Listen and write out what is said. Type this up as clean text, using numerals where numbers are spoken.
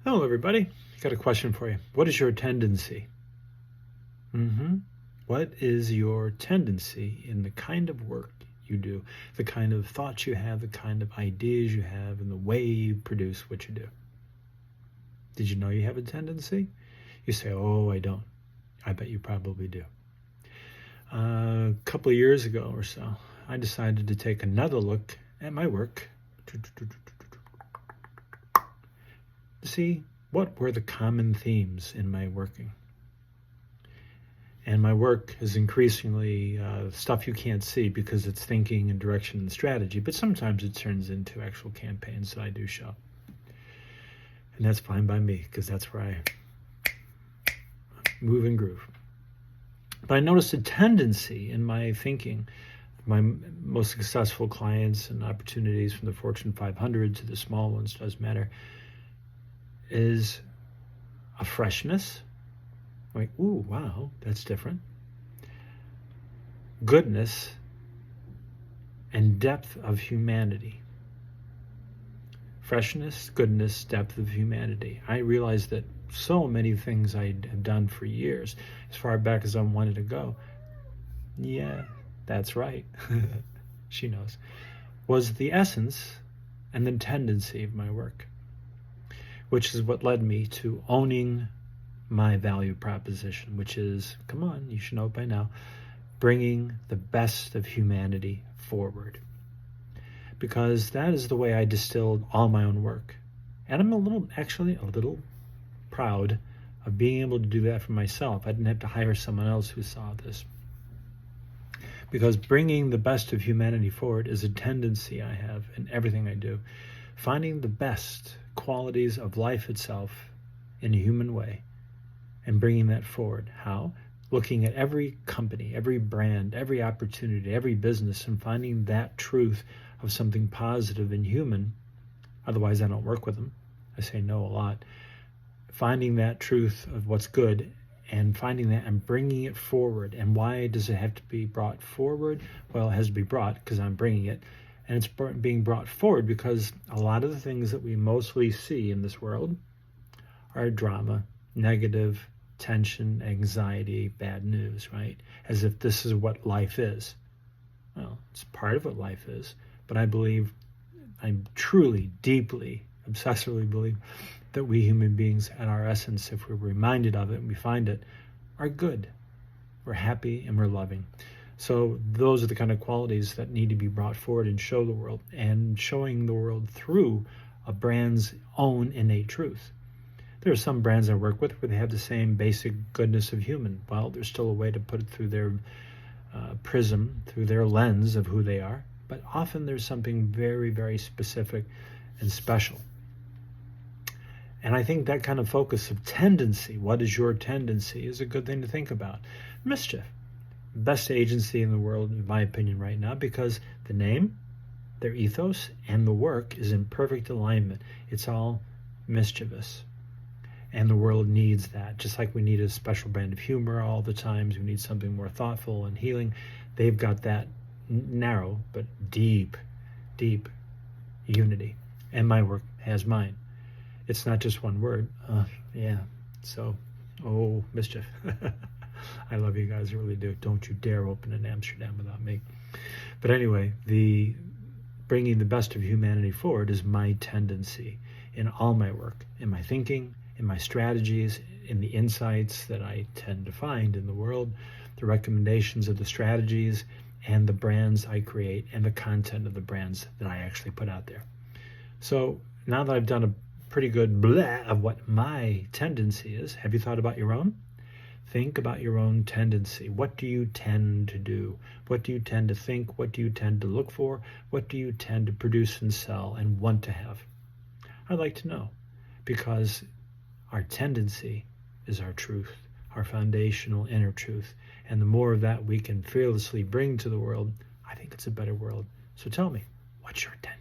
Hello, everybody. Got a question for you. What is your tendency? What is your tendency in the kind of work you do, the kind of thoughts you have, the kind of ideas you have, and the way you produce what you do? Did you know you have a tendency? You say, oh, I don't. I bet you probably do. A couple of years ago or so, I decided to take another look at my work to see what were the common themes in my working. And my work is increasingly stuff you can't see because it's thinking and direction and strategy, but sometimes it turns into actual campaigns that I do show. And that's fine by me because that's where I move and groove. But I noticed a tendency in my thinking. My most successful clients and opportunities, from the Fortune 500 to the small ones, doesn't matter, is a freshness. Like, ooh, wow, that's different. Goodness and depth of humanity. Freshness, goodness, depth of humanity. I realized that so many things I have done for years, as far back as I wanted to go, yeah, that's right, she knows, was the essence and the tendency of my work, which is what led me to owning my value proposition, which is, come on, you should know it by now, bringing the best of humanity forward. Because that is the way I distilled all my own work. And I'm a little proud of being able to do that for myself. I didn't have to hire someone else who saw this. Because bringing the best of humanity forward is a tendency I have in everything I do. Finding the best qualities of life itself in a human way and bringing that forward. How? Looking at every company, every brand, every opportunity, every business, and finding that truth of something positive and human. Otherwise, I don't work with them. I say no a lot. Finding that truth of what's good and finding that and bringing it forward. And why does it have to be brought forward? Well, it has to be brought because I'm bringing it. And it's being brought forward because a lot of the things that we mostly see in this world are drama, negative, tension, anxiety, bad news, right? As if this is what life is. Well, it's part of what life is, but I truly, deeply, obsessively believe that we human beings at our essence, if we're reminded of it and we find it, are good. We're happy and we're loving. So those are the kind of qualities that need to be brought forward and show the world, and showing the world through a brand's own innate truth. There are some brands I work with where they have the same basic goodness of human. Well, there's still a way to put it through their prism, through their lens of who they are. But often there's something very, very specific and special. And I think that kind of focus of tendency, what is your tendency, is a good thing to think about. Mischief. Best agency in the world, in my opinion, right now, because the name, their ethos, and the work is in perfect alignment. It's all mischievous. And the world needs that. Just like we need a special brand of humor all the times, we need something more thoughtful and healing. They've got that narrow but deep, deep unity. And my work has mine. It's not just one word. Mischief. I love you guys, I really do. Don't you dare open in Amsterdam without me. But anyway, the bringing the best of humanity forward is my tendency in all my work, in my thinking, in my strategies, in the insights that I tend to find in the world, the recommendations of the strategies, and the brands I create, and the content of the brands that I actually put out there. So now that I've done a pretty good blah of what my tendency is, have you thought about your own? Think about your own tendency. What do you tend to do? What do you tend to think? What do you tend to look for? What do you tend to produce and sell and want to have? I'd like to know, because our tendency is our truth, our foundational inner truth. And the more of that we can fearlessly bring to the world, I think it's a better world. So tell me, what's your tendency?